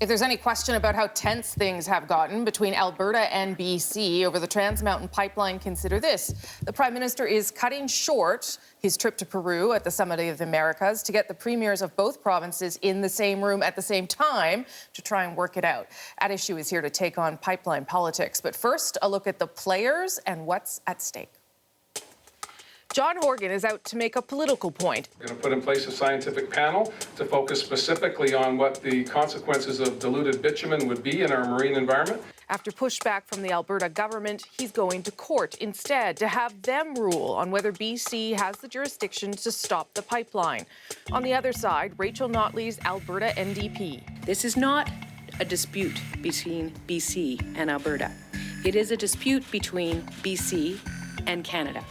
If there's any question about how tense things have gotten between Alberta and BC over the Trans Mountain Pipeline, consider this. The Prime Minister is cutting short his trip to Peru at the Summit of the Americas to get the premiers of both provinces in the same room at the same time to try and work it out. At Issue is here to take on pipeline politics. But first, a look at the players and what's at stake. John Horgan is out to make a political point. We're going to put in place a scientific panel to focus specifically on what the consequences of diluted bitumen would be in our marine environment. After pushback from the Alberta government, he's going to court instead to have them rule on whether BC has the jurisdiction to stop the pipeline. On the other side, Rachel Notley's Alberta NDP. This is not a dispute between BC and Alberta. It is a dispute between BC and Canada.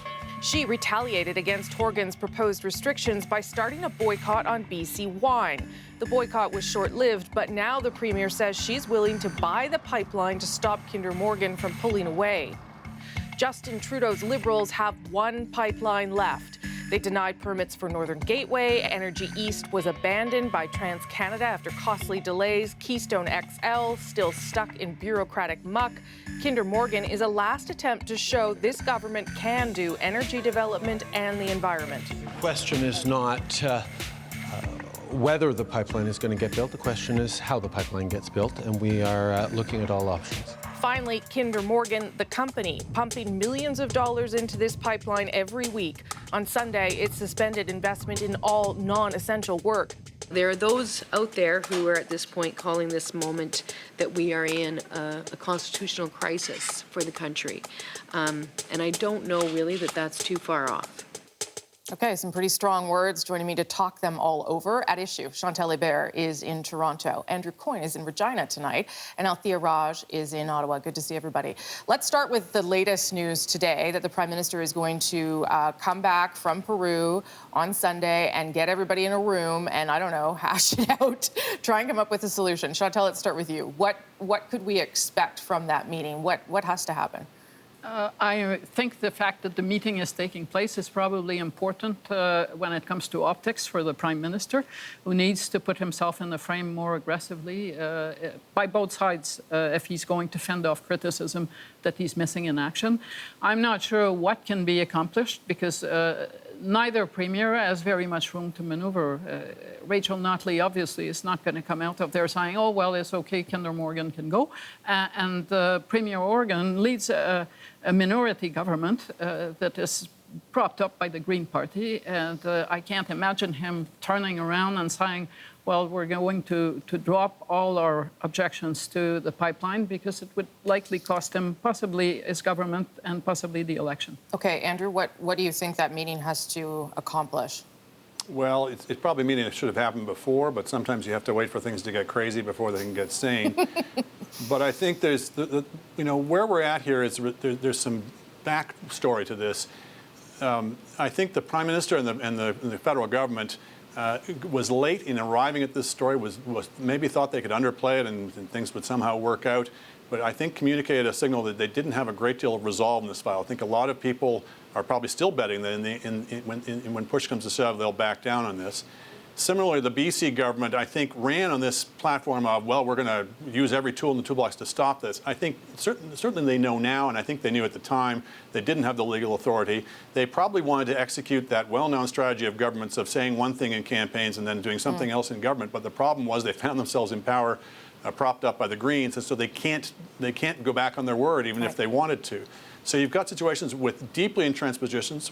She retaliated against Horgan's proposed restrictions by starting a boycott on BC wine. The boycott was short-lived, but now the Premier says she's willing to buy the pipeline to stop Kinder Morgan from pulling away. Justin Trudeau's Liberals have one pipeline left. They denied permits for Northern Gateway. Energy East was abandoned by TransCanada after costly delays. Keystone XL still stuck in bureaucratic muck. Kinder Morgan is a last attempt to show this government can do energy development and the environment. The question is not whether the pipeline is going to get built. The question is how the pipeline gets built, and we are looking at all options. Finally, Kinder Morgan, the company, pumping millions of dollars into this pipeline every week. On Sunday, it suspended investment in all non-essential work. There are those out there who are at this point calling this moment that we are in a constitutional crisis for the country. And I don't know really that that's too far off. Okay, some pretty strong words. Joining me to talk them all over at Issue, Chantal Hébert is in Toronto. Andrew Coyne is in Regina tonight, and Althea Raj is in Ottawa. Good to see everybody. Let's start with the latest news today that the Prime Minister is going to come back from Peru on Sunday and get everybody in a room and, I don't know, hash it out, try and come up with a solution. Chantal, let's start with you. What could we expect from that meeting? What has to happen? I think the fact that the meeting is taking place is probably important when it comes to optics for the Prime Minister, who needs to put himself in the frame more aggressively by both sides if he's going to fend off criticism that he's missing in action. I'm not sure what can be accomplished because neither Premier has very much room to maneuver. Rachel Notley obviously is not going to come out of there saying, oh, well, it's okay, Kinder Morgan can go. And Premier Horgan leads a minority government that is propped up by the Green Party. And I can't imagine him turning around and saying, well, we're going to drop all our objections to the pipeline because it would likely cost him possibly his government and possibly the election. Okay, Andrew, what do you think that meeting has to accomplish? Well, it's probably a meeting that should have happened before, but sometimes you have to wait for things to get crazy before they can get sane. But I think there's, where we're at here is there's some backstory to this. I think the Prime Minister and the federal government was late in arriving at this story, was maybe thought they could underplay it and things would somehow work out, but I think communicated a signal that they didn't have a great deal of resolve in this file. I think a lot of people are probably still betting that when push comes to shove, they'll back down on this. Similarly, the BC government, I think, ran on this platform of, well, we're going to use every tool in the toolbox to stop this. I think certainly they know now, and I think they knew at the time, they didn't have the legal authority. They probably wanted to execute that well-known strategy of governments of saying one thing in campaigns and then doing something else in government. But the problem was they found themselves in power, propped up by the Greens, and so they can't go back on their word even if they wanted to. So you've got situations with deeply entrenched positions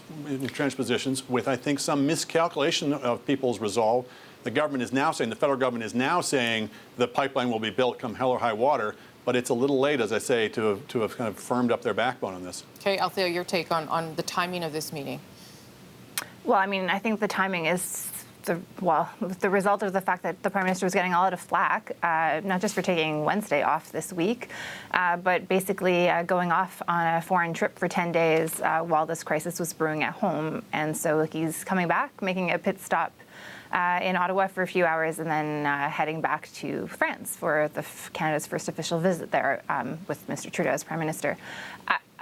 with, I think, some miscalculation of people's resolve. The government is now saying, the federal government is now saying the pipeline will be built come hell or high water, but it's a little late, as I say, to have kind of firmed up their backbone on this. Okay, Althea, your take on the timing of this meeting. Well, I mean, I think the timing is the result of the fact that the Prime Minister was getting a lot of flack, not just for taking Wednesday off this week, but basically going off on a foreign trip for 10 days while this crisis was brewing at home. And so he's coming back, making a pit stop in Ottawa for a few hours, and then heading back to France for Canada's first official visit there with Mr. Trudeau as Prime Minister.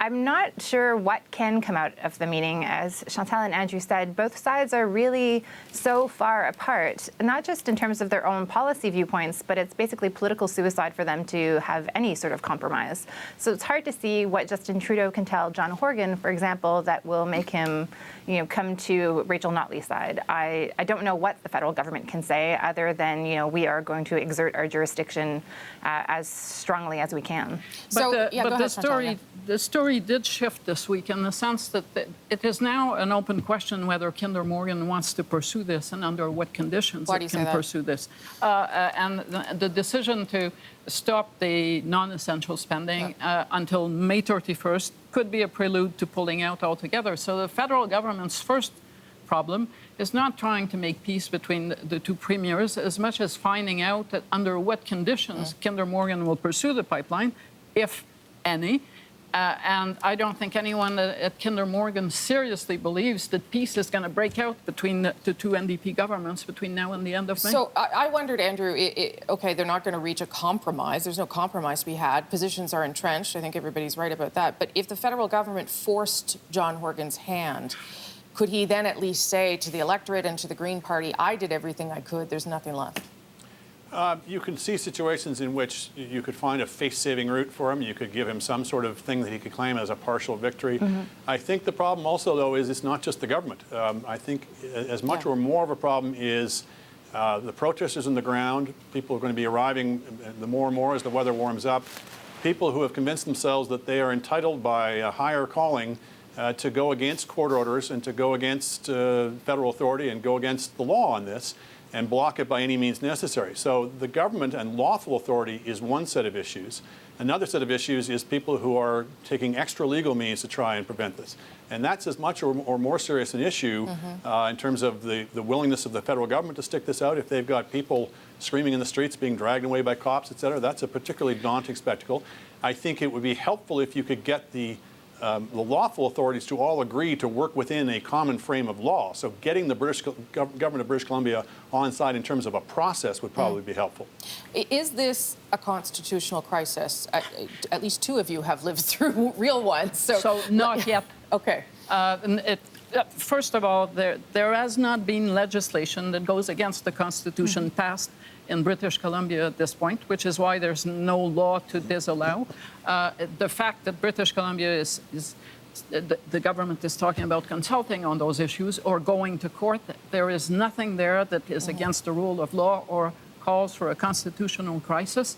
I'm not sure what can come out of the meeting. As Chantal and Andrew said, both sides are really so far apart, not just in terms of their own policy viewpoints, but it's basically political suicide for them to have any sort of compromise. So it's hard to see what Justin Trudeau can tell John Horgan, for example, that will make him, come to Rachel Notley's side. I don't know what the federal government can say other than, we are going to exert our jurisdiction as strongly as we can. But the story did shift this week in the sense that it is now an open question whether Kinder Morgan wants to pursue this and under what conditions it can pursue this. And the decision to stop the non-essential spending until May 31st could be a prelude to pulling out altogether. So the federal government's first problem is not trying to make peace between the two premiers as much as finding out that under what conditions Kinder Morgan will pursue the pipeline, if any. And I don't think anyone at Kinder Morgan seriously believes that peace is going to break out between the two NDP governments between now and the end of May. So I wondered, Andrew, okay, they're not going to reach a compromise. There's no compromise to be had. Positions are entrenched. I think everybody's right about that. But if the federal government forced John Horgan's hand, could he then at least say to the electorate and to the Green Party, I did everything I could, there's nothing left? You can see situations in which you could find a face-saving route for him. You could give him some sort of thing that he could claim as a partial victory. I think the problem also, though, is it's not just the government. I think as much or more of a problem is the protesters on the ground. People are going to be arriving the more and more as the weather warms up. People who have convinced themselves that they are entitled by a higher calling to go against court orders and to go against federal authority and go against the law on this and block it by any means necessary. So the government and lawful authority is one set of issues. Another set of issues is people who are taking extra legal means to try and prevent this. And that's as much or more serious an issue in terms of the willingness of the federal government to stick this out. If they've got people screaming in the streets, being dragged away by cops, et cetera, that's a particularly daunting spectacle. I think it would be helpful if you could get the lawful authorities to all agree to work within a common frame of law. So getting the British government of British Columbia on side in terms of a process would probably be helpful. Is this a constitutional crisis? At least two of you have lived through real ones. So not yet. Okay. First of all, there has not been legislation that goes against the Constitution passed in British Columbia at this point, which is why there's no law to disallow. The fact that British Columbia the government is talking about consulting on those issues or going to court, there is nothing there that is against the rule of law or calls for a constitutional crisis.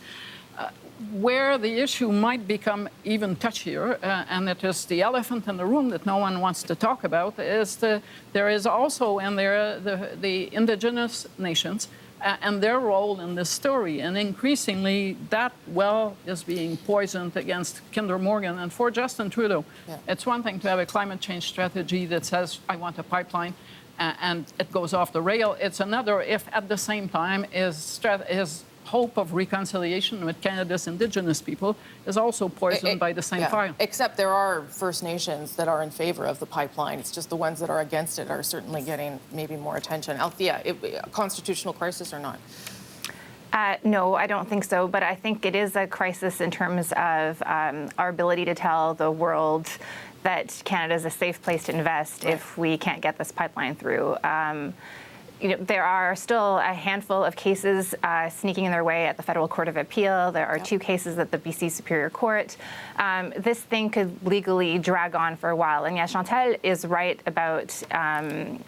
Where the issue might become even touchier, and it is the elephant in the room that no one wants to talk about, is there is also in there the indigenous nations and their role in this story. And increasingly, that well is being poisoned against Kinder Morgan. And for Justin Trudeau, it's one thing to have a climate change strategy that says, I want a pipeline, and it goes off the rail. It's another if at the same time his hope of reconciliation with Canada's Indigenous people is also poisoned by the same fire. Except there are First Nations that are in favor of the pipeline. It's just the ones that are against it are certainly getting maybe more attention. Althea, a constitutional crisis or not? No, I don't think so. But I think it is a crisis in terms of our ability to tell the world that Canada is a safe place to invest if we can't get this pipeline through. There are still a handful of cases sneaking in their way at the Federal Court of Appeal. There are 2 cases at the BC Superior Court. This thing could legally drag on for a while. And Chantal is right about, in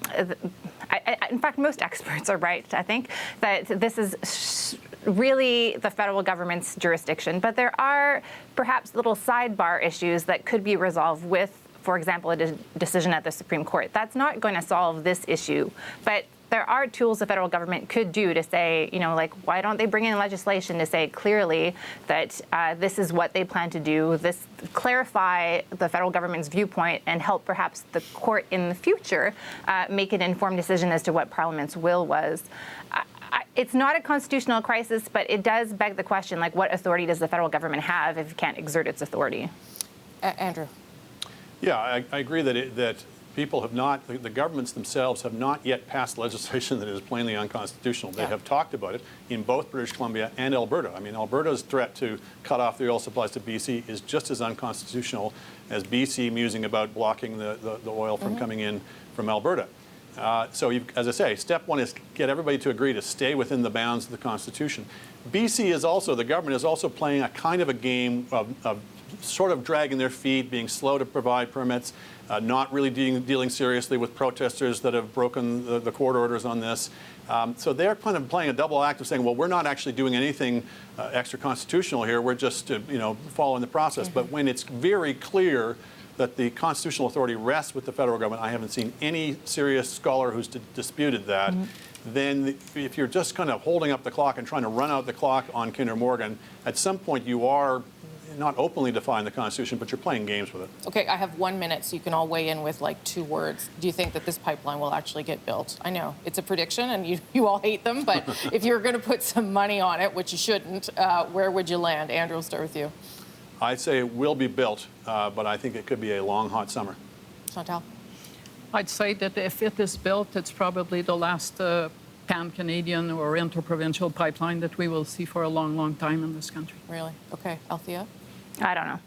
fact, most experts are right, I think, that this is really the federal government's jurisdiction. But there are perhaps little sidebar issues that could be resolved with, for example, a decision at the Supreme Court. That's not going to solve this issue. But there are tools the federal government could do to say, why don't they bring in legislation to say clearly that this is what they plan to do, this clarify the federal government's viewpoint and help perhaps the court in the future make an informed decision as to what Parliament's will was. It's not a constitutional crisis, but it does beg the question, what authority does the federal government have if it can't exert its authority? Andrew. Yeah, I agree that people have not, the governments themselves have not yet passed legislation that is plainly unconstitutional. They have talked about it in both British Columbia and Alberta. I mean, Alberta's threat to cut off the oil supplies to BC is just as unconstitutional as BC musing about blocking the oil from coming in from Alberta. So, as I say, step one is get everybody to agree to stay within the bounds of the Constitution. BC is also, the government is also playing a kind of a game of sort of dragging their feet, being slow to provide permits, not really dealing seriously with protesters that have broken the court orders on this. So they're kind of playing a double act of saying, well, we're not actually doing anything extra constitutional here. We're just, following the process. But when it's very clear that the constitutional authority rests with the federal government, I haven't seen any serious scholar who's disputed that, then if you're just kind of holding up the clock and trying to run out the clock on Kinder Morgan, at some point you are not openly defying the Constitution, but you're playing games with it. Okay, I have 1 minute, so you can all weigh in with like 2 words. Do you think that this pipeline will actually get built? I know it's a prediction, and you all hate them, but if you're going to put some money on it, which you shouldn't, where would you land? Andrew, we'll start with you. I'd say it will be built, but I think it could be a long, hot summer. Chantal? I'd say that if it is built, it's probably the last pan-Canadian or interprovincial pipeline that we will see for a long, long time in this country. Really? Okay. Althea? I don't know.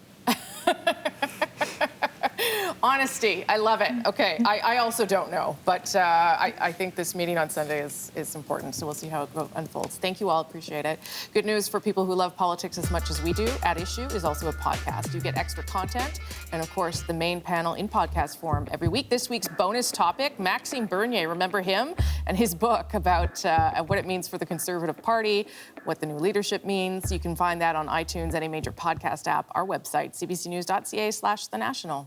Honesty, I love it. Okay, I also don't know, but I think this meeting on Sunday is important, so we'll see how it unfolds. Thank you all, appreciate it. Good news for people who love politics as much as we do, At Issue is also a podcast. You get extra content, and of course, the main panel in podcast form every week. This week's bonus topic, Maxime Bernier, remember him? And his book about what it means for the Conservative Party, what the new leadership means. You can find that on iTunes, any major podcast app, our website, cbcnews.ca/thenational.